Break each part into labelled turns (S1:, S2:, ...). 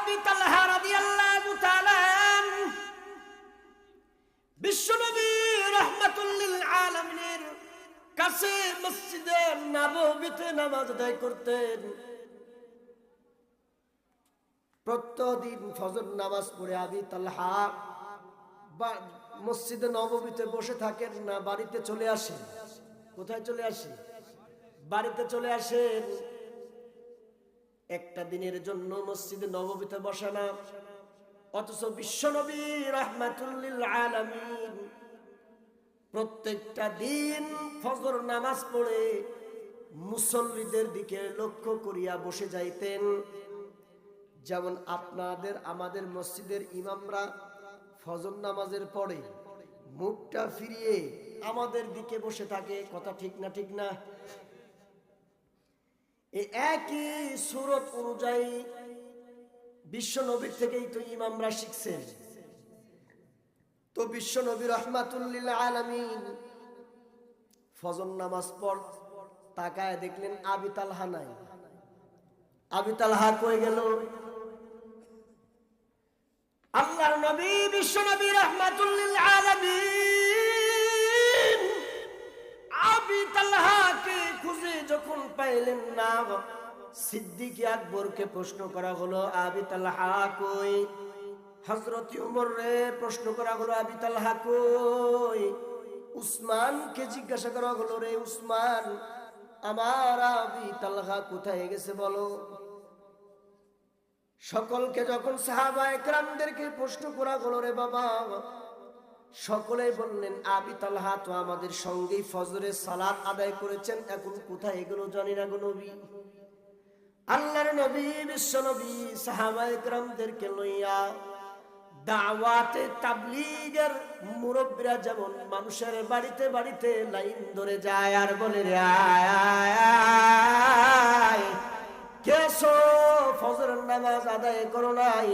S1: আবি তালহা রাদিয়াল্লাহু তাআলা বিশ্বনবী রাহমাতুল লিল আলামিনের কাছে মসজিদে নববীতে নামাজ আদায় করতেন। প্রতিদিন ফজর নামাজ পড়ে আবি তালহা মসজিদে নববীতে বসে থাকেন না, বাড়িতে চলে আসেন। কোথায় চলে আসেন? বাড়িতে চলে আসেন। একটা দিনের জন্য মসজিদে নববীতে বসে না, অথচ বিশ্বনবী রাহমাতুল লিল আলামিন প্রত্যেকটা দিন ফজর নামাজ পড়ে মুসল্লিদের দিকে লক্ষ্য করিয়া বসে যাইতেন। যেমন আপনাদের আমাদের মসজিদের ইমামরা ফজর নামাজের পরে মুখটা ফিরিয়ে আমাদের দিকে বসে থাকে। কথা ঠিক না? ঠিক না? এই একই সূরত অনুযায়ী বিশ্বনবীর থেকেই তো ইমামরা শিখছেন। তো বিশ্বনবী রাহমাতুল লিল আলামিন ফজর নামাজ পড় তাকায় দেখলেন আবি তালহা নাই। আবি তালহা কই গেল? আল্লাহর নবী বিশ্বনবী রাহমাতুল লিল আলামিন আবি তালহাকে খুঁজে যখন পাইলেন না, সিদ্দিক আকবরকে প্রশ্ন করা হলো আবি তালহা কই? হযরত উমর রে প্রশ্ন করা হলো আবি তালহা কই? উসমানকে জিজ্ঞাসা করা হলো রে উসমান, আমার আবি তালহা কোথায় গেছে বলো? সকলকে যখন সাহাবায়ে কেরামদেরকে প্রশ্ন করা হলো রে বাবা, সকলেই বললেন আবি তালহা তো আমাদের সঙ্গেই ফজরের সালাত আদায় করেছেন, এখন কোথায় গেল জানি না গো নবী। আল্লাহর নবী বিশ্বনবী সাহাবায়ে কেরামদেরকে লইয়া দাওয়াতে তাবলীগের মুরব্বিরা যেমন মানুষের বাড়িতে বাড়িতে লাইন ধরে যায় আর বলে রে আয় কেসো ফজরের নামাজ আদায় করো নাই,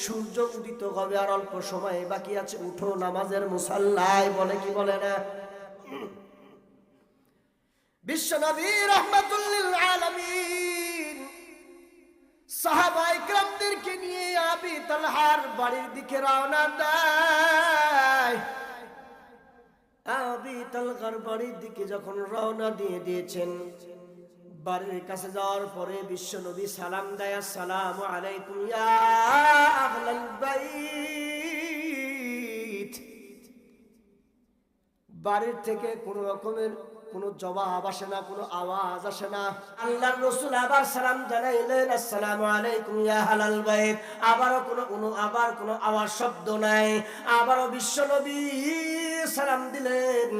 S1: সূর্য উদিত হবে আর অল্প সময় বাকি আছে, উঠো নামাজের মুসাল্লায়, বলে কি বলে না? বিশ্বনবী রাহমাতুল লিল আলামিন সাহাবায়ে কেরামদেরকে নিয়ে আবি তালহার বাড়ির দিকে রওনা দেয়। আবি তালহার বাড়ির দিকে যখন রওনা দিয়েছেন, বাড়ির কাছে যাওয়ার পরে বিশ্বনবী সালাম দেয়, আসসালামু আলাইকুম ইয়া আহলাল বাইত। বাড়ির থেকে কোনো রকমের কোনো জবাব আসে না, কোনো আওয়াজ আসে না। আল্লাহর রাসূল আবার সালাম জানাইলেন, আসসালামু আলাইকুম ইয়া আহলাল বাইত। আবারও কোনো আওয়াজ শব্দ নাই। আবারও বিশ্বনবী সালাম দিলেন,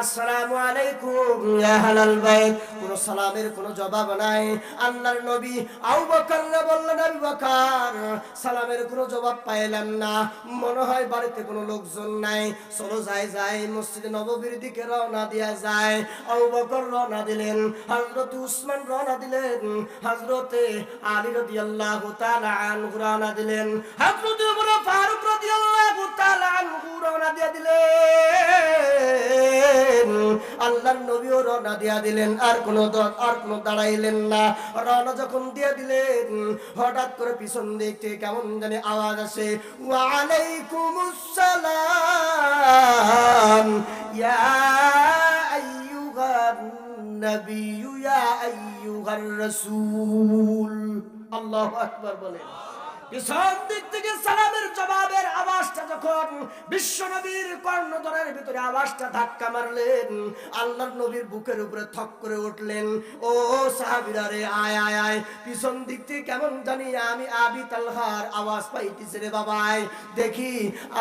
S1: আসসালামু আলাইকুম ইয়া আহলাল বাইত। কোনো সালামের কোনো জবাব নাই। আল্লাহর নবী আবু বকরকে বললেন, আবু বকর সালামের কোনো জবাব পাইলাম না, মনে হয় বাড়িতে কোনো লোকজন নাই, চলো যাই মসজিদে নববীর দিকে রওনা দিয়া যায়। আবু বকর রওনা দিলেন, হযরত উসমান রওনা দিলেন, হযরতে আলী রাদিয়াল্লাহু তাআলা আনহু রওনা দিলেন, হযরত ওমর ফারুক রাদিয়াল্লাহু তাআলা আনহু রওনা দিয়া দিলেন, আল্লাহর নবীও রওনা দিয়া দিলেন। আর কোনো দাঁড়াইলেন না। রওনা যখন দিয়া দিলেন, হঠাৎ করে পিছন দিক থেকে কেমন জানি আওয়াজ আসে, ওয়া আলাইকুমুস সালাম ইয়া আইয়ুহান নবিয়্যু ইয়া আইয়ুহার রাসূল। আল্লাহু আকবার বলেন। পিছন দিক থেকে সালামের জবাবের আওয়াজটা যখন বিশ্বনবীর কর্ণধরের ভিতরে আওয়াজটা ধাক্কা মারলেন, আল্লাহর নবীর বুকের উপরে থক করে উঠলেন। ও সাহাবীরা রে আয়, পিছন দিক থেকে কেমন জানি আমি আবি তালহার আওয়াজ পাইতেছি রে বাবাই। দেখি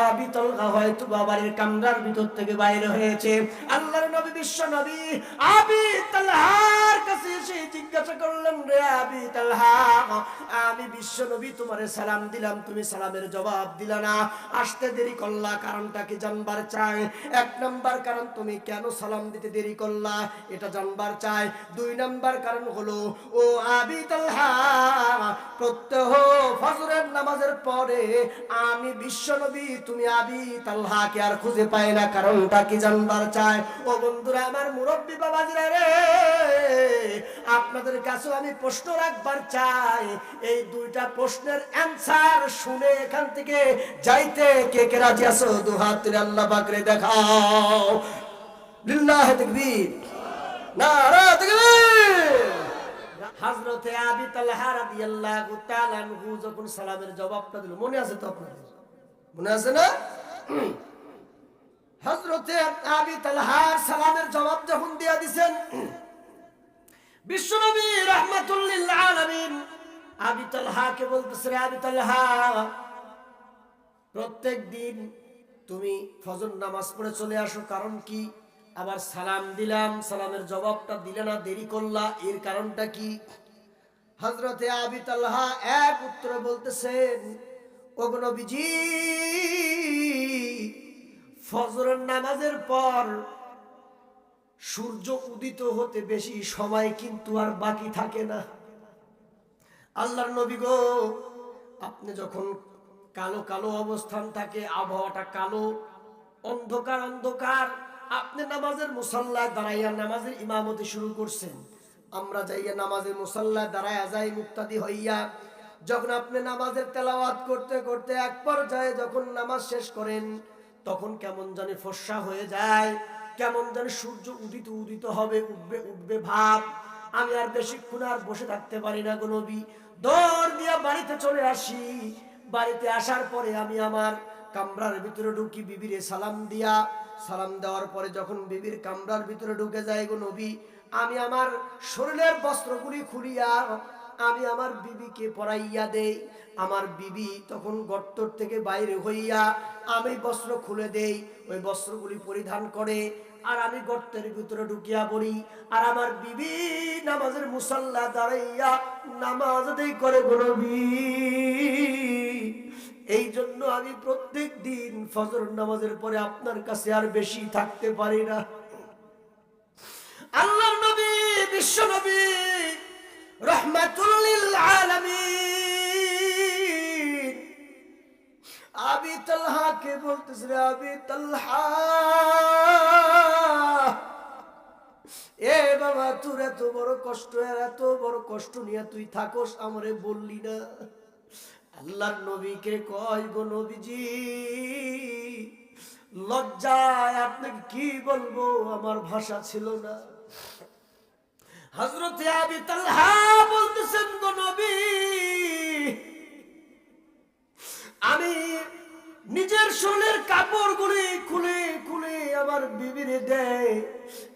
S1: আবি তালহা হয়তো বাবারের কামরার ভিতর থেকে বাইরে হয়েছে। আল্লাহর নবী বিশ্বনবী আবি তালহার কাছে এসে জিজ্ঞাসা করলেন, রে আবি তালহা, আমি বিশ্বনবী তোমারে সালাম দিলাম, তুমি সালামের জবাব দিলা না, আসতে দেরি করলা, কারণটা কি জানবার চাই। এক নাম্বার কারণ, তুমি কেন সালাম দিতে দেরি করলা এটা জানবার চাই। দুই নাম্বার কারণ হলো, ও আবি তালহা, প্রত্যহ ফজরের নামাজের পরে আমি বিশ্বনবী তুমি আবি তালহাকে আর খুঁজে পাই না, কারণটা কি জানবার চাই। ও বন্ধুরা আমার, মুরব্বী বাবাজিরা রে, আপনাদের কাছে আমি প্রশ্ন রাখবার চাই, এই দুইটা প্রশ্নের অ্যানসার শুনে এখান থেকে যাইতে কে কে রাজি আছো? দুই হাত তুলে আল্লাহ পাকরে দেখাও। লিল্লাহি তাকবীর, নারা তাকবীর। হযরতে আবি তালহা রাদিয়াল্লাহু তাআলা আনহু যখন সালামের জবাবটা দিল, মনে আছে তো আপনাদের? মনে আছে না? হযরতে আবি তালহা সালামের জবাব যখন দিয়া দিবেন, বিশ্বনবী রাহমাতুল লিল আলামিন আবি তালহাকে বলতেছে, আবি তালহা, প্রত্যেক দিন তুমি ফজর নামাজ পড়ে চলে আসো, কারণ কি? আবার সালাম দিলাম, সালামের জবাবটা দিলে না, দেরি করলা, এর কারণটা কি? হযরতে আবি তালহা এক উত্তরে বলতেছেন, ওগো নবীজি, ফজরের নামাজের পর সূর্য উদিত হতে বেশি সময় কিন্তু আর বাকি থাকে না। আল্লাহর নবী গো, আপনি যখন কালো কালো অবস্থান থাকে, আবহাওয়াটা কালো, অন্ধকার অন্ধকার, আপনি নামাজের মুসাল্লায় দাঁড়াইয়া নামাজের ইমামতি শুরু করছেন, আমরা যাইয়া নামাজের মুসাল্লায় দাঁড়াইয়া যাই মুক্তাদি হইয়া। যখন আপনি নামাজের তেলাওয়াত করতে করতে এক পর্যায়ে যখন নামাজ শেষ করেন, তখন কেমন জানি ফর্সা হয়ে যায়, কেমন জানি সূর্য উদিত উদিত হবে, উঠবে উঠবে ভাব। আমি আর বেশিক্ষণ আর বসে থাকতে পারি না গো নবী, দৌড় দিয়া বাড়িতে চলে আসি। বাড়িতে আসার পরে আমি আমার কামরার ভিতরে ঢুকি, বিবিরে সালাম দিয়া, সালাম দেওয়ার পরে যখন বিবির কামরার ভিতরে ঢুকে যায় গো নবী, আমি আমার শরীরের বস্ত্রগুলি খুলিয়া আমি আমার বিবিকে পরাইয়া দেই। আমার বিবি তখন গর্ত থেকে বাইরে হইয়া আমি বস্ত্র খুলে দেই, ওই বস্ত্রগুলি পরিধান করে, আর আমি গর্তের ভিতরে ঢুকিয়া পড়ি, আর আমার বিবি নামাজের মুসাল্লা দাঁড়াইয়া নামাজ আদায় করে গো নবী। এই জন্য আমি প্রত্যেক দিন ফজর নামাজের পরে আপনার কাছে আর বেশি থাকতে পারি না। আল্লাহর নবী, বিশ্ব নবী রাহমাতুল লিল আলামিন আবি তালহা কে বলতেছে, আবি তালহা, এ বাবা, তোর এত বড় কষ্ট, এত বড় কষ্ট নিয়ে তুই থাকস, আমারে বললি না? আল্লাহর নবীকে কয়, গো নবীজি, লজ্জায় আপনাকে কি বলবো, আমার ভাষা ছিল না। হযরতে আবি তালহা বলতেছেন, গো নবী, আমি নিজের শরীরের কাপড়গুলি খুলে খুলে আমার বিবিরে দেয়,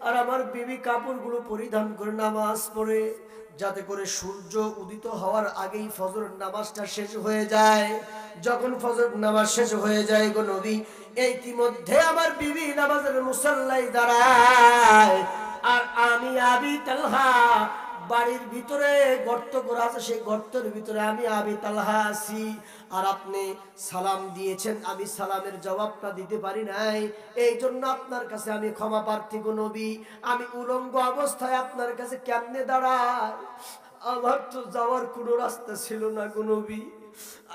S1: আর আমার বিবি কাপড়গুলো পরিধান করে নামাজ পড়ে, যাতে করে সূর্য উদিত হওয়ার আগেই ফজর নামাজটা শেষ হয়ে যায়। যখন ফজর নামাজ শেষ হয়ে যায় গো নবী, ইতিমধ্যে আমার বিবি নামাজের মুসাল্লায় দাঁড়ায়, আর আমি আবি তালহা বাড়ির ভিতরে গর্ত করা আছে, সেই গর্তের ভিতরে আমি আবি তালহা আছি। আর আপনি সালাম দিয়েছেন, আমি সালামের জবাবটা দিতে পারি নাই, এই জন্য আপনার কাছে আমি ক্ষমা প্রার্থী গো নবী। আমি উলঙ্গ অবস্থায় আপনার কাছে কেমনে দাঁড়াই? আমার তো যাওয়ার কোনো রাস্তা ছিল না গো নবী।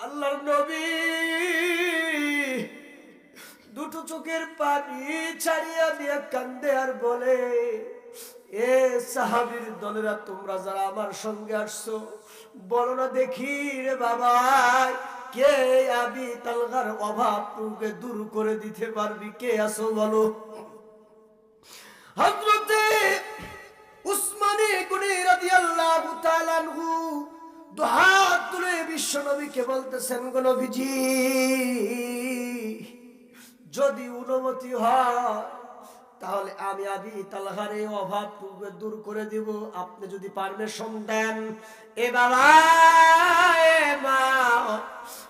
S1: আল্লাহর নবী দুটো চোখের পানি ছাড়িয়া দিয়ে কান্দে আর বলে, এ সাহাবীর দলেরা, তোমরা যারা আমার সঙ্গে আসছো, বলো না দেখি রে বাবা, কে আবি তালহার অভাব তোকে দূর করে দিতে পারবি? কে আছো বলো? হযরতে উসমানে গনি রাদিয়াল্লাহু তাআলা আনহু দুহাত তুলে বিশ্ব নবীকে বলতেছেন, গো নবীজি, যদি অনুমতি হয় তাহলে আমি আবি তালহার এই অভাব দূর করে দিব, আপনি যদি পারমিশন দেন। এ বাবা, এ মা,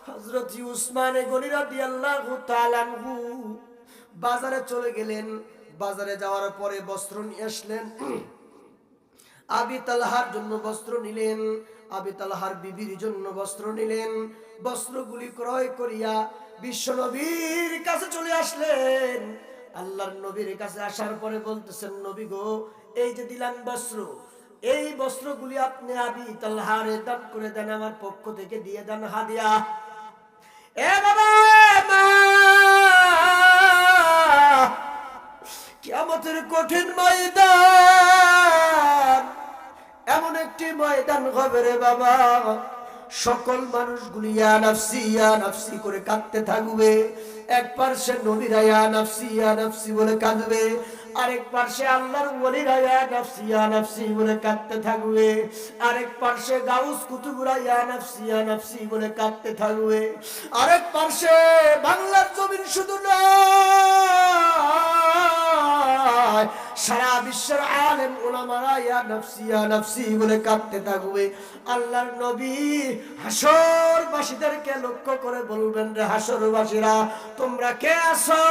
S1: হযরত উসমানে গনি রাদিয়াল্লাহু তাআলা আনহু বাজারে চলে গেলেন। বাজারে যাওয়ার পরে বস্ত্র নিয়ে আসলেন, আবি তালহার জন্য বস্ত্র নিলেন, আবি তালহার বিবির জন্য বস্ত্র নিলেন। বস্ত্রগুলি ক্রয় করিয়া বিশ্ব নবীর কাছে চলে আসলেন। আল্লাহর নবীর কাছে আসার পরে বলতেছেন, নবী গো, এই যে দিলাম বস্ত্র, এই বস্ত্রগুলি আপনি আবি তালহারে দান করে দেন, আমার পক্ষ থেকে দিয়ে দেন হাদিয়া। এ বাবা, মা, কিয়ামতের কঠিন ময়দান, এমন একটি ময়দান হবে রে বাবা, সকল মানুষগুলি ইয়া নাফসি করে কাঁদতে থাকবে। এক পার্শ্বে নবীরা ইয়া নাফসি বলে কাঁদবে, আরেক পার্শ্বে আল্লাহর ওলিরা ইয়া নাফসি বলে কাঁদতে থাকবে, আরেক পার্শ্বে গাউস কুতুবরা ইয়া নাফসি বলে কাঁদতে থাকবে, আরেক পার্শ্বে বাংলার জমিন শুধু নয়, সারা বিশ্বের আলেম উলামারা ইয়া নাফসি বলে কাঁদতে থাকবে। আল্লাহর নবী হাসরবাসীদেরকে লক্ষ্য করে বলবেন, রে হাসরবাসীরা তোমরা কে আছো,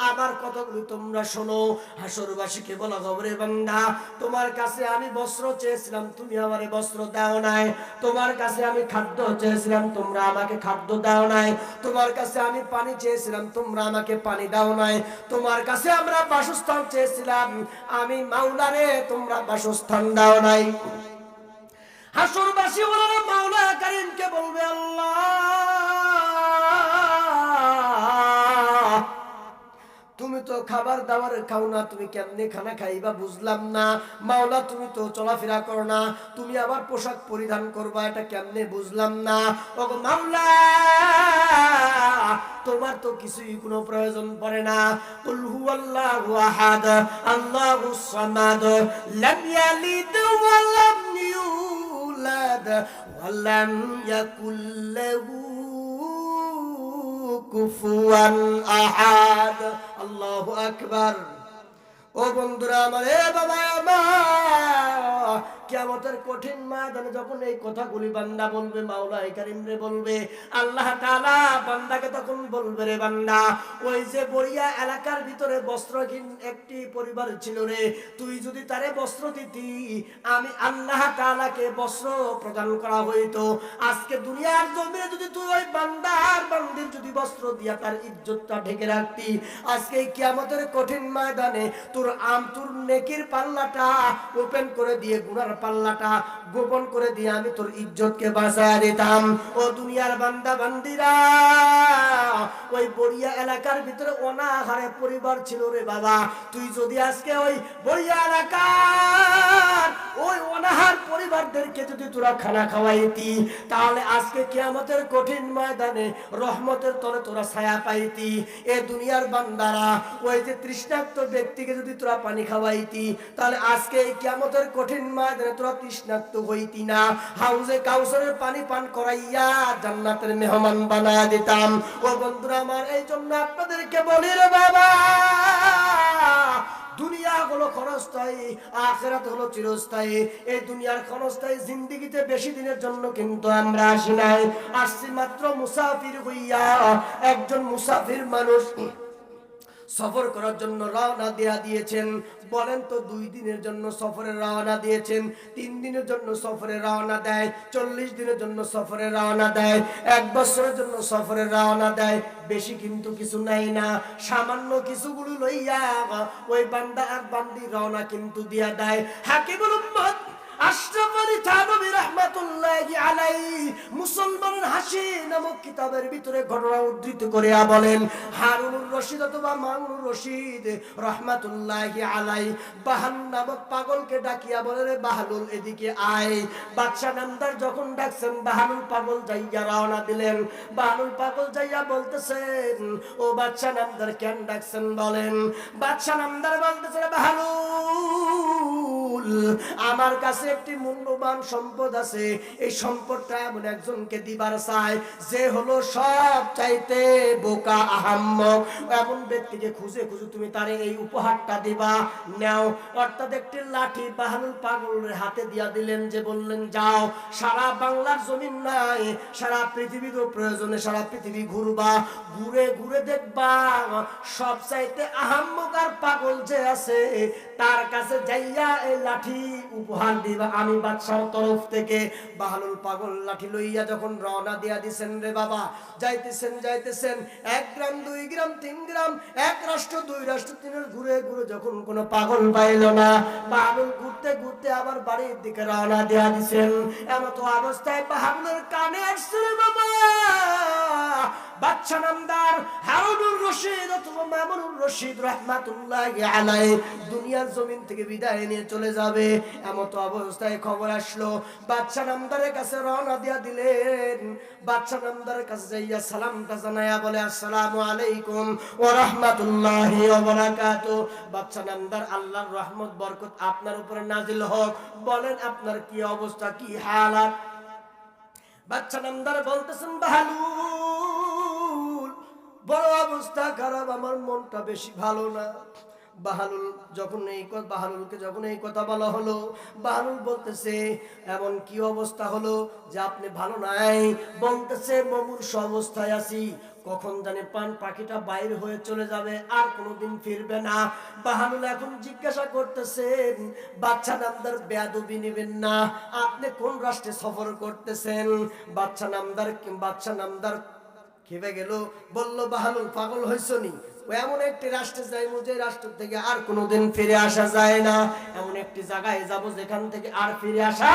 S1: আমার কথাগুলো তোমরা শোনো। হাসরবাসীকে বলা হবে, বান্দা তোমার কাছে আমি বস্ত্র চেয়েছিলাম, তুমি আমারে বস্ত্র দাও নাই। তোমার কাছে আমি খাদ্য চেয়েছিলাম, তোমরা আমাকে খাদ্য দাও নাই। তোমার কাছে আমি পানি চেয়েছিলাম, তোমরা আমাকে পানি দাও নাই। তোমার কাছে আমরা বাসস্থান চেয়েছিলাম, আমি মাওলারে তোমরা বাসস্থান দাও নাই। হাসরবাসী ওরা মাওলা কারীমকে বলবে, আল্লাহ তুমি তো খাবার দাবার খাও না, তুমি কেমনে খানা খাইবা বুঝলাম না। মাওলা তুমি তো চলাফেরা করো না, তুমি আবার পোশাক পরিধান করবা, এটা কেমনে বুঝলাম না। ওগো মাওলা তোমার তো কিছুই কোনো প্রয়োজন পড়ে না। কুল হুয়াল্লাহু আহাদ আল্লাহুস সামাদ লাম ইয়ালিদ ওয়া লাম ইউলাদ ওয়া লাম ইয়াকুল লাহু কুফুয়ান আহাদ। আল্লাহু আকবার। ও বন্ধুরা আমার, এ বাবা আমার, কিয়ামতের কঠিন ময়দানে যখন এই কথাগুলি বান্দা বলবে, মাওলা কারীম রে বলবে, আল্লাহ তাআলা বান্দাকে তখন বলবে, রে বান্দা ওই যে বড়িয়া এলাকার ভিতরে বস্ত্রহীন একটি পরিবার ছিল রে, তুই যদি তারে বস্ত্র দিতি, আমি আল্লাহ তাআলাকে বস্ত্র প্রদান করা হইতো। আজকে দুনিয়ার জমিনে যদি তুই ওই বান্দার বান্দির যদি বস্ত্র দিয়া তার ইজ্জতটা ঢেকে রাখতি, আজকে এই কিয়ামতের কঠিন ময়দানে তোর নেকির পাল্লাটা ওপেন করে দিয়ে গুনার পাল্লাটা গোপন করে দিয়ে আমি তোর ইজ্জতকে বাঁচায় দিতাম। ও দুনিয়ার বান্দা বান্দিরা, ওই বড়িয়া এলাকার ভিতরে অনাহারে পরিবার ছিল রে বাবা, তুই যদি আজকে ওই বড়িয়া এলাকার ওই অনাহার পরিবারদেরকে যদি তোরা খানা খাওয়াইতি, তাহলে আজকে কিয়ামতের কঠিন ময়দানে রহমতের তলে তোরা ছায়া পাইতি। এ দুনিয়ার বান্দারা, ওই যে তৃষ্ণার্ত ব্যক্তিকে যদি তোরা পানি খাওয়াইতি, তাহলে আজকে এই কিয়ামতের কঠিন ময়দানে তোরা তৃষ্ণার্ত হইতি না। হাউজে কাউসারের পানি পান করাইয়া জান্নাতের মেহমান বানায়া দিতাম। ও বন্ধুরা আমার, এই জন্য আপনাদেরকে বলি রে বাবা, দুনিয়া হলো ক্ষণস্থায়ী, আখিরাত হলো চিরস্থায়ী। এই দুনিয়ার ক্ষণস্থায়ী জিন্দেগিতে বেশি দিনের জন্য কিন্তু আমরা আসি নাই, আসছি মাত্র মুসাফির হইয়া। একজন মুসাফির মানুষ সফর করার জন্য রওনা দিয়েছেন। বলেন তো, 2 দিনের জন্য সফরে রওনা দিয়েছেন, 3 দিনের জন্য সফরে রওনা দেয়, 40 দিনের জন্য সফরে রওনা দেয়, 1 বছরের জন্য সফরে রওনা দেয়। বেশি কিন্তু কিছু নাই না, সামান্য কিছুগুলো লইয়া ওই বান্দা আর বান্দি রওনা কিন্তু দিয়া দেয়। হাকিমুল উম্মত আশরাফ আলী থানভী রাহমাতুল্লাহি আলাইহি মুসলমানের হাসি নামক কিতাবের ভিতরে ঘটনা উদ্ধৃত করে বলেন, হারুনুর রশিদ অথবা মামুনুর রশিদ রাহমাতুল্লাহি আলাইহি বাহান নামক পাগলকে ডাকিয়া বলে, রে বাহালুল এদিকে আয়। বাদশা নামদার যখন ডাকছেন, বাহালুল পাগল যাইয়া রওনা দিলেন। বাহালুল পাগল যাইয়া বলতেছেন, ও বাদশা নামদার কেন ডাকছেন বলেন। বাদশা নামদার বলতেছেন, বাহালুল আমার কাছে একটি মূল্যবান সম্পদ আছে, এই সম্পদটা এমন একজনকে দিবার চাই যে হলো সব চাইতে বোকা আহাম্মক। এমন ব্যক্তিকে খুঁজে খুঁজে তুমি তারে এই উপহারটা দিবা, নাও। অর্থাৎ একটি লাঠি বাহালুল পাগলের হাতে দিয়া দিলেন, যে বললেন, যাও সারা বাংলার জমিন নাই, সারা পৃথিবীরও প্রয়োজনে সারা পৃথিবী ঘুরবা, ঘুরে ঘুরে দেখবা সব চাইতে আহাম্মক আর পাগল যে আছে তার কাছে যাইয়া এই লাঠি উপহার দিবা আমি বাদশার তরফ থেকে। বাহালুল পাগল লাঠি লইয়া যখন রওনা দিয়া দিছেন রে বাবা, যাইতেছেন 1 গ্রাম 2 গ্রাম 3 গ্রাম, 1 রাষ্ট্র 2 রাষ্ট্র 3 ঘুরে ঘুরে যখন কোনো পাগল পাইল না, বাহালুল ঘুরতে ঘুরতে আবার বাড়ির দিকে রওনা দিয়া দিছেন। এমন তো অবস্থায় বাহালুলের কানে আসছে রে বাবা, বাদশা বাদশা নামদার হারুনুর রশিদ অথবা মামুনুর রশিদ রাহমাতুল্লাহি আলাইহি দুনিয়ার জমিন থেকে বিদায় নিয়ে চলে যাবে এমত অবস্থায় খবর আসলো। বাদশা নামদারের কাছে রওনা দিয়া দিলেন। বাদশা নামদারের কাছে যাইয়া সালামটা জানায়া বলে, আসসালামু আলাইকুম ওয়া রাহমাতুল্লাহি ওয়া বারাকাতুহু। বাদশা নামদার, আল্লাহর রহমত বরকত আপনার উপরে নাজিল হোক। বলেন আপনার কি অবস্থা, কি হালাত? বাদশা নামদার বলতেছেন, বাহালুল বড় অবস্থা খারাপ, আমার মনটা বেশি ভালো না। বাহালুলকে যখন এই কথা বলা হলো, বাহালুল বলতেছে, এমন কি অবস্থা হলো যে আপনি ভালো নাই? বলতেছে, মুমূর্ষ অবস্থায় আছি, কখন জানি পাখিটা বাইরে হয়ে চলে যাবে, আর কোনোদিন ফিরবে না। বাহালুল এখন জিজ্ঞাসা করতেছেন, বাদশা নামদার বেয়াদবি নেবেন না, আপনি কোন রাষ্ট্রে সফর করতেছেন? বাদশা নামদার খেপে গেল, বলল, বাহালুল পাগল হইছনি? ও এমন একটি রাষ্ট্রে যাইবো যে রাষ্ট্র থেকে আর কোনোদিন ফিরে আসা যায় না, এমন একটি জায়গায় যাব যেখান থেকে আর ফিরে আসা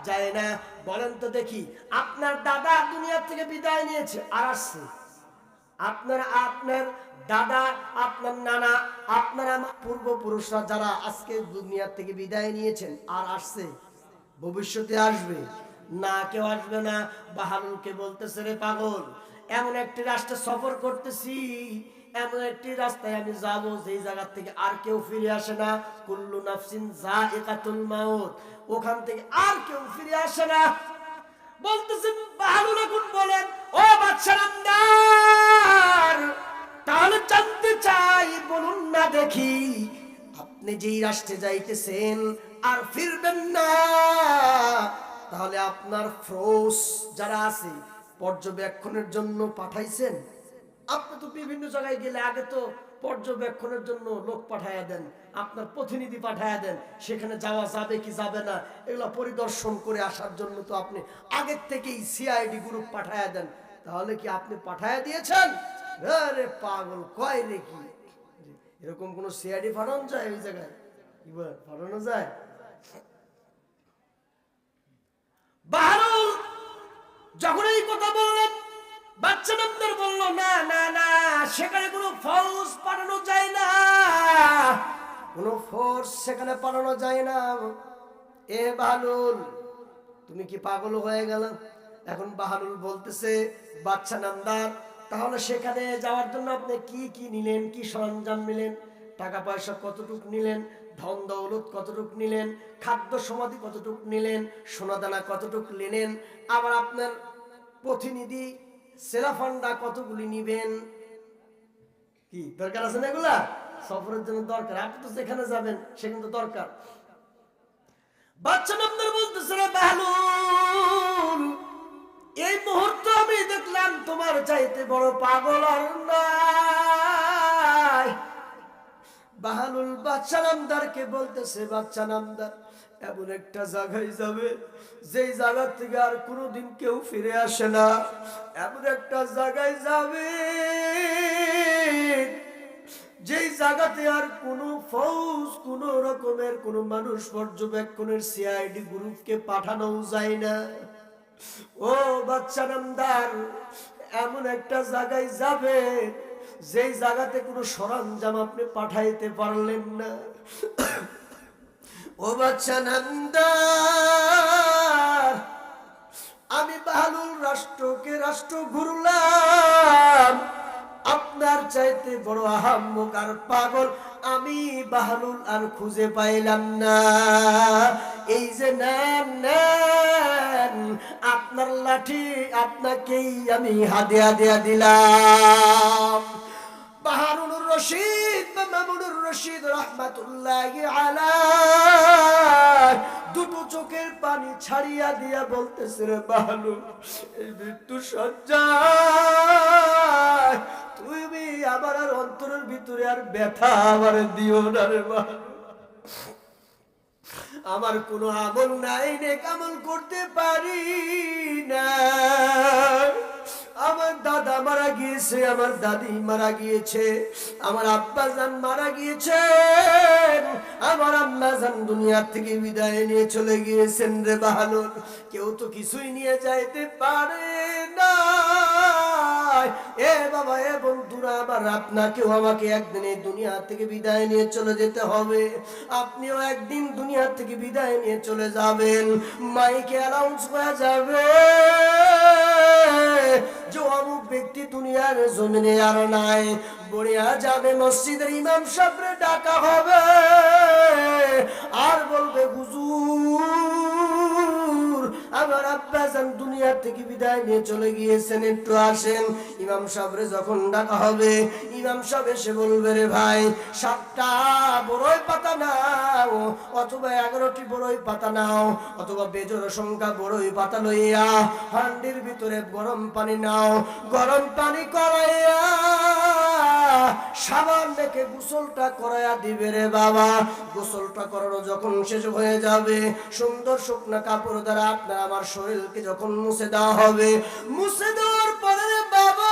S1: যায় না। বলেন তো দেখি, আপনার দাদা দুনিয়া থেকে বিদায় নিয়েছে আর আসছে, আপনার দাদা, আপনার নানা, আপনার আমার পূর্বপুরুষরা যারা আজকে দুনিয়া থেকে বিদায় নিয়েছেন আর আসছে, ভবিষ্যতে আসবে না? কেউ আসবে না। বাহালুলকে বলতেছে, রে পাগল, এমন একটি রাষ্ট্রে সফর করতেছি, এমন একটি রাস্তায় আমি যাব যেই জায়গা থেকে আর কেউ ফিরে আসে না। কুল্লু নাফসিন যায়িকাতুল মাউত, ওখান থেকে আর কেউ ফিরে আসে না। বলতেছেন, বাহালুল এখন বলেন, ও বাদশা নামদার, তাহলে জানতে চাই, বলুন না দেখি, আপনি যেই রাষ্ট্রে যাইতেছেন আর ফিরবেন না, তাহলে আপনার ফোর্স যারা আছে পর্যবেক্ষণের জন্য পাঠাইছেন? আপনি তো বিভিন্ন জায়গায় গেলে আগে তো পর্যবেক্ষণের জন্য লোক পাঠায়া দেন, আপনার প্রতিনিধি পাঠায়া দেন, সেখানে যাওয়া যাবে কি যাবে না এগুলো পরিদর্শন করে আসার জন্য তো আপনি আগের থেকেই সিআইডি গ্রুপ পাঠায়া দেন। তাহলে কি আপনি পাঠায়া দিয়েছেন? আরে পাগল, কয় রে কি এরকম কোন সিআইডি পাঠানো যায়? ওই জায়গায় কি পাঠানো যায়? বাহালুল যখন এই কথা বললেন, বাদশা নামদার বলল, না না না, সেখানে কোনো ফৌজ পাঠানো যায় না, কোনো ফোর্স সেখানে পাঠানো যায় না। এ বাহালুল, তুমি কি পাগল হয়ে গেল? এখন বাহালুল বলতেছে, বাদশা নামদার, তাহলে সেখানে যাওয়ার জন্য আপনি কি কি নিলেন, কি সরঞ্জাম নিলেন, টাকা পয়সা কতটুক নিলেন, ধন দৌলত কতটুক নিলেন, খাদ্য সমাধি কতটুক নিলেন, সোনাদানা কতটুক নিলেন, আবার আপনার প্রতিনিধি সেলাফান্ডা কতগুলি নিবেন? কি দরকার আছে না? এগুলা সফরের জন্য দরকার, আপনি তো যেখানে যাবেন সেখানে তো দরকার। বাদশা নামদার বলতেছে, বাহালুল, এই মুহূর্তে আমি দেখলাম তোমার চাইতে বড় পাগল আর নাই। বাহালুল বাদশা নামদারকে বলতেছে, বাদশা নামদার, এমন একটা জায়গায় যাবে যেই জায়গা থেকে আর কোনোদিন কেউ ফিরে আসে না, এমন একটা জায়গায় যাবে যেই জায়গাতে আর কোনো ফৌজ, কোন রকমের কোন মানুষ পর্যবেক্ষণের সিআইডি গ্রুপকে পাঠানো যায় না। ও বাদশা নামদার, এমন একটা জায়গায় যাবে যেই জায়গাতে কোনো সরঞ্জাম আপনি পাঠাইতে পারলেন না। ও বাদশা নামদার, আমি বাহালুল রাষ্ট্র ঘুরলাম, আপনার চাইতে বড় আহাম্মক আর পাগল আমি বাহালুল আর খুঁজে পাইলাম না। এই যে নেন আপনার লাঠি, আপনাকেই আমি হাদিয়া দিয়া দিলাম। হারুনুর রশিদ বা মামুনুর রশিদ রাহমাতুল্লাহি আলাইহি দুটো চোখের পানি ছাড়িয়া দিয়া বলতেছে, রে বাহালুল, এই মৃত্যু সজ্জায় তুমি আমার আর অন্তরের ভিতরে আর ব্যথা আমার দিও না রে বাহালুল। আমার কোনো আমল নাই, নেক আমল করতে পারি না। আমার দাদা মারা গিয়েছে, আমার দাদি মারা গিয়েছে, আমার আব্বা জান মারা গিয়েছে, আমার আম্মা জান দুনিয়া থেকে বিদায় নিয়ে চলে গিয়েছেন রে বাহালুল। কেউ তো কিছুই নিয়ে যাইতে পারে না। যায়। এ বাবা, এ বন্ধুরা আমার, আপনাকেও আমাকে একদিন এই দুনিয়া থেকে বিদায় নিয়ে চলে যেতে হবে। আপনিও একদিন দুনিয়া থেকে বিদায় নিয়ে চলে যাবেন। মাইকে অ্যানাউন্স করা যাবে যে অমুক ব্যক্তি দুনিয়ার জমিনে আর নাই। বড়িয়া যাবে, মসজিদের ইমাম সাহেবরে ডাকা হবে আর বলবে, হুজুর আমার আব্বাজান দুনিয়া থেকে বিদায় নিয়ে চলে গিয়েছেন, একটু আসেন। ইমাম সাহেবরে যখন ডাকা হবে, ইমাম সাহেব এসে বলবে, রে ভাই 7টা বড়ই পাতা নাও, অথবা 11টি বড়ই পাতা নাও, অথবা বেজোড় সংখ্যা বড়ই পাতা লইয়া হান্ডির ভিতরে গরম পানি নাও। গরম পানি করাইয়া সাবান রেখে গোসলটা করাইয়া দিবে রে বাবা। গোসলটা করানো যখন শেষ হয়ে যাবে, সুন্দর শুকনা কাপড় দ্বারা আপনার আমার শরীরকে যখন মুছে দেওয়া হবে, মুছে দেওয়ার পরে রে বাবা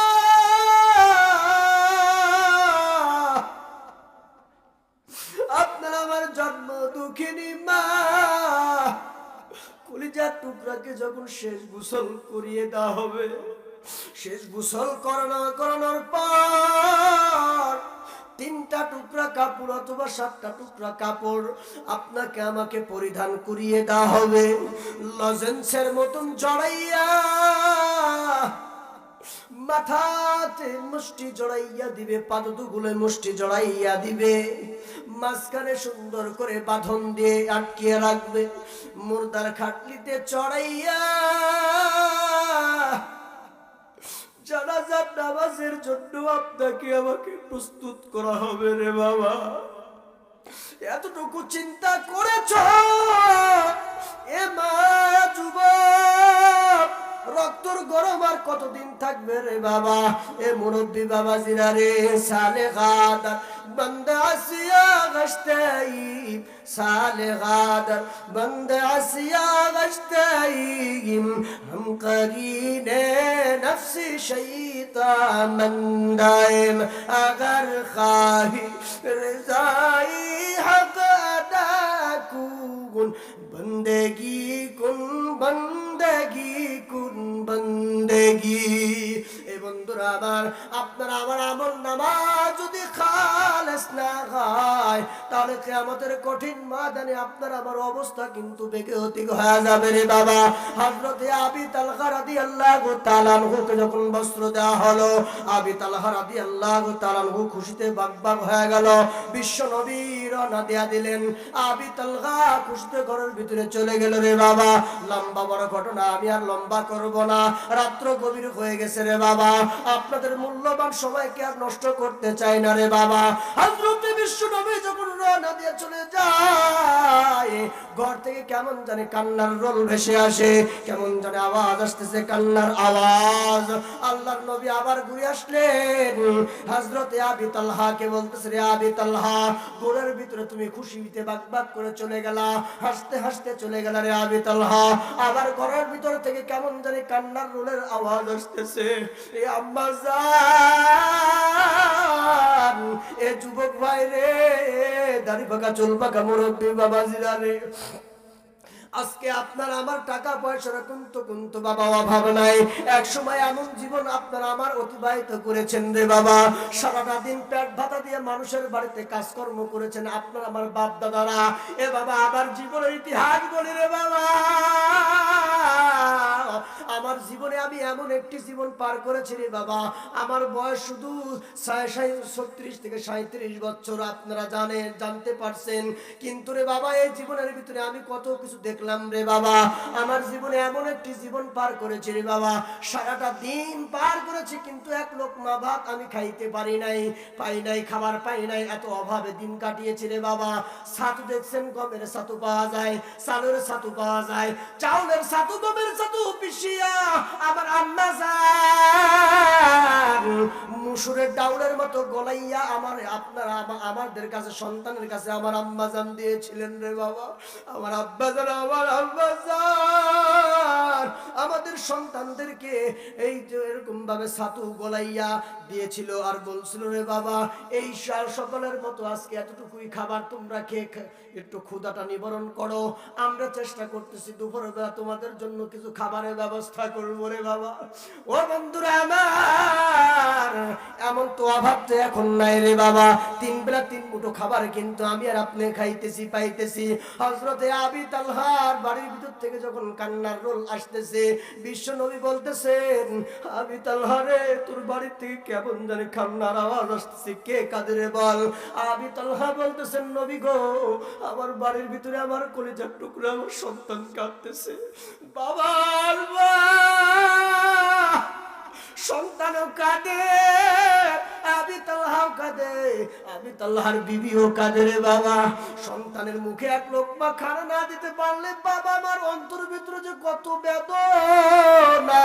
S1: আপনার আমার জন্ম দুঃখিনী মা কলিজার টুকরাকে যখন শেষ গোসল করিয়ে দেওয়া হবে, শেষ গোসল করানোর পর 3টা টুকরা কাপড় অথবা 7টা টুকরা কাপড় আপনাকে আমাকে পরিধান করিয়ে দেওয়া হবে। লজেন্সের মতন জড়াইয়া মাথাতে মুষ্টি জড়াইয়া দিবে, পাদুগুলো মুষ্টি জড়াইয়া দিবে, মাঝখানে সুন্দর করে বাঁধন দিয়ে আটকিয়ে রাখবে। মুর্দার খাটলিতে চড়াইয়া জানাজার নামাজের জন্য আপনাকে আমাকে প্রস্তুত করা হবে রে বাবা। এতটুকু চিন্তা করেছ এ মা যুবক, রক্তর গরম আর কতদিন থাকবে রে বাবা। এ মুরব্বী বাবা জিরা রে, সালেহাত বন্দে আসিয়া গশতাইম, সালেহাত বন্দে আসিয়া গশতাইম, हम करीने नफ्सी शैतान मंदाइम, अगर खाही रज़ाई हक अदा कुन, बंदेगी कुन बंदेगी कुन बंदेगी। ए बंधुरा আমার, আপনারা আমার আমল নামাজ যদি খালেস না হয়, তাহলে কিয়ামতের কঠিন ময়দানে আপনার আমার অবস্থা কিন্তু বেগে অতিক হয়ে যাবে রে বাবা। হযরতে আবি তালহা রাদিয়াল্লাহু তাআলা আনহুকে যখন বস্ত্র দেওয়া হলো, আবি তালহা রাদিয়াল্লাহু তাআলা আনহু খুশিতে বাগবাগ হয়ে গেল। বিশ্ব নবী রওনা দিয়া দিলেন। আবি তালহা খুশিতে ঘরের ভিতরে চলে গেল রে বাবা। লম্বা বড় ঘটনা আমি আর লম্বা করব না, রাত্র গভীর হয়ে গেছে রে বাবা। আপনাদের মূল্যবান সময়কে আর নষ্ট করতে চাই না রে বাবা। হযরত বিশ্ব নবী যখন রওনা দিয়ে চলে যায়, ঘর থেকে কেমন জানি কান্নার রোল ভেসে আসে, কেমন জানি আওয়াজ আসতেছে, কান্নার আওয়াজ। আল্লাহর নবী আবার ঘুরে আসলেন, হযরতে আবি তালহাকে বলতেছে, রে আবি তালহা, ঘরের ভিতরে তুমি খুশিতে বাগবাগ করে চলে গেলা, হাসতে হাসতে চলে গেলা রে আবি তালহা। আবার ঘরের ভিতর থেকে কেমন জানি কান্নার রোলের আওয়াজ আসতেছে। এ আম্মা জান, এ যুবক ভাই রে, দাড়ি পাকা চুল পাকা মুরব্বী বাবাজিরা রে, আজকে আপনার আমার টাকা পয়সার কিন্তু বাবা অভাব নাই। এক সময় এমন জীবন আপনার আমার অতিবাহিত করেছেন রে বাবা। সারাটা দিন পেট ভাতা দিয়ে মানুষের বাড়িতে কাজকর্ম করেছেন আপনার আমার বাপ দাদারা। এ বাবা, আমার জীবনের ইতিহাস বলি রে বাবা। আমার জীবনে আমি এমন একটি জীবন পার করেছি রে বাবা, আমার বয়স শুধু 36 থেকে 37 বছর, আপনারা জানতে পারছেন। কিন্তু রে বাবা, এই জীবনের ভিতরে আমি কত কিছু দেখলাম রে বাবা। আমার জীবনে এমন একটি জীবন পার করেছি রে বাবা, সারাটা দিন পার করেছি, কিন্তু এক লোকমা ভাত আমি খাইতে পারি নাই, পাই নাই, খাবার পাই নাই, এত অভাবে দিন কাটিয়েছি রে বাবা। ছাতু দেখছেন, গমের ছাতু পাওয়া যায়, চালের ছাতু পাওয়া যায়, চাউলের ছাতু, গমের ছাতু পিষিয়া আমার আম্মা জান মুসুরের ডাউলের মতো গলাইয়া আপনারা আমাদের কাছে, সন্তানের কাছে আমার আম্মাজান দিয়েছিলেন রে বাবা। আমার আব্বাজান, আমার আব্বাজান আমাদের সন্তানদেরকে এই যে এরকম ভাবে ছাতু গলাইয়া দিয়েছিল, আর বলছিল রে বাবা এই সকলের মতো আজকে এতটুকুই খাবার তোমরা খেয়ে একটু ক্ষুধাটা নিবারণ করো। আমরা চেষ্টা করতেছি দুপুরবেলা তোমাদের জন্য কিছু খাবারের ব্যবস্থা করবো রে বাবা। ও বন্ধুরা আমার, এমন তো অভাব তো এখন নাই রে বাবা। 3 বেলা 3 মুঠো খাবার কিন্তু আমি আর আপনি খাইতেছি পাইতেছি। হযরতে আবি তালহার বাড়ির ভিতর থেকে যখন কান্নার রোল আসতেছে, বিশ্ব নবী বলতেছেন আবি তালহা রে তোর বাড়ি থেকে কেমন জানি কান্নার আওয়াজ আসতেছে, কে কাঁদে রে বল। আবি তালহা বলতেছেন নবী গো, আমার বাড়ির ভিতরে আমার কলিজার টুকরা আমার সন্তান কাঁদতেছে। বাবার মা সন্তানও কাঁদে, আবি তালহাও কাঁদে, আবি তালহার বিবিও কাঁদে রে বাবা। সন্তানের মুখে এক লোকমা খানা না দিতে পারলে বাবা আমার অন্তরের ভিতরে যে কত বেদনা,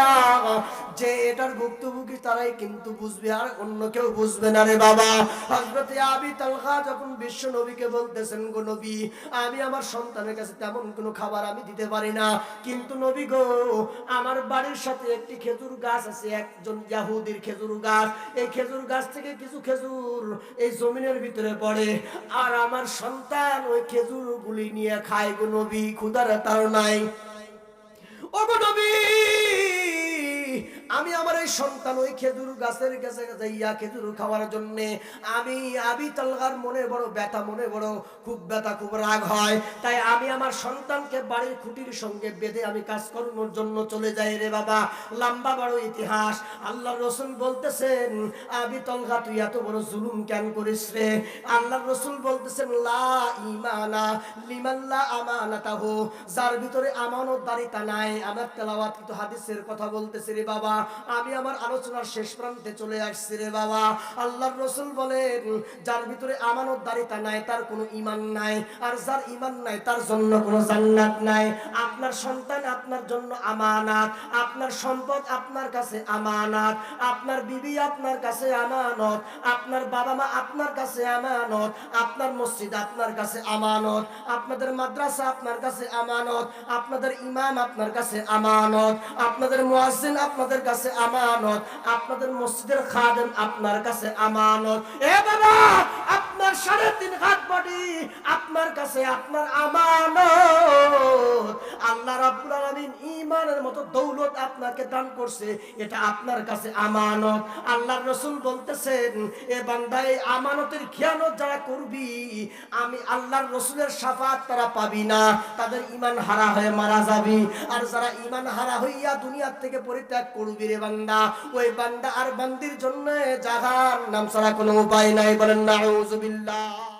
S1: যে এটার ভুক্তভোগী তারাই কিন্তু বুঝবে, আর অন্য কেউ বুঝবে না রে বাবা। হযরতে আবি তালহা যখন বিশ্ব নবীকে বলতেছেন গো নবী, আমি আমার সন্তানের কাছে তেমন কোনো খাবার আমি দিতে পারি না, কিন্তু নবী গো আমার বাড়ির সাথে একটি খেজুর গাছ আছে, একজন ইহুদির খেজুর গাছ, এই খেজুর গাছ থেকে কিছু খেজুর এই জমিনের ভিতরে পড়ে, আর আমার সন্তান ওই খেজুর গুলি নিয়ে খায় গো নবী, ক্ষুধার তার নাই। ও গো নবী, আমি আমার এই সন্তান ওই খেজুর গাছের কাছে যাইয়া খেজুর খাওয়ার জন্য আমি আবি তালহার মনে বড় ব্যথা, মনে বড় খুব ব্যথা, খুব রাগ হয়, তাই আমি আমার সন্তানকে বাড়ির খুঁটির সঙ্গে বেঁধে আমি কাজ করানোর জন্য চলে যাই রে বাবা। লম্বা বড় ইতিহাস। আল্লাহর রাসূল বলতেছেন আবি তালহা তুই এত বড় জুলুম কেন করিস রে? আল্লাহর রাসূল বলতেছেন লা ঈমানা লিমান লা আমানাতাহু, যার ভিতরে আমানতদারিতা নাই। আমার তেলাওয়াত কিন্তু হাদিসের কথা বলতেছি রে বাবা, আমি আমার আলোচনার শেষ প্রান্তে চলে আসছি রে বাবা। আল্লাহর রাসূল বলেন যার ভিতরে আমানতদারিতা নাই তার কোনো ঈমান নাই, আর যার ঈমান নাই তার জন্য কোনো জান্নাত নাই। আপনার সন্তান আপনার জন্য আমানত, আপনার সম্পদ আপনার কাছে আমানত, আপনার বিবি আপনার কাছে আমানত, আপনার বাবা মা আপনার কাছে আমানত, আপনার মসজিদ আপনার কাছে আমানত, আপনাদের মাদ্রাসা আপনার কাছে আমানত, আপনাদের ইমাম আপনার কাছে আমানত, আপনাদের মুয়াজ্জিন আপনাদের কাছে আমানত, আপনাদের মসজিদের খাদেম আপনার কাছে আমানত। এ বাবা আপনার 3.5 হাত বডি আপনার কাছে আপনার আমানত। আল্লাহ রাব্বুল আলামিন ঈমানের মতো দৌলত আপনাকে দান করছে, এটা আপনার কাছে আমানত। আল্লাহর রাসূল বলতেছেন এ বান্দা এই আমানতের খেয়ানত যারা করবি আমি আল্লাহর রাসূলের শাফাআত তারা পাবি না, তাদের ঈমান হারা হয়ে মারা যাবি। আর যারা ঈমান হারা হইয়া দুনিয়া থেকে পরিত্যাগ করবি রে বান্দা, ওই বান্দা আর বান্দির জন্য জাহান্নাম ছাড়া কোনো উপায় নাই। বলেন নাউযুবিল্লাহ।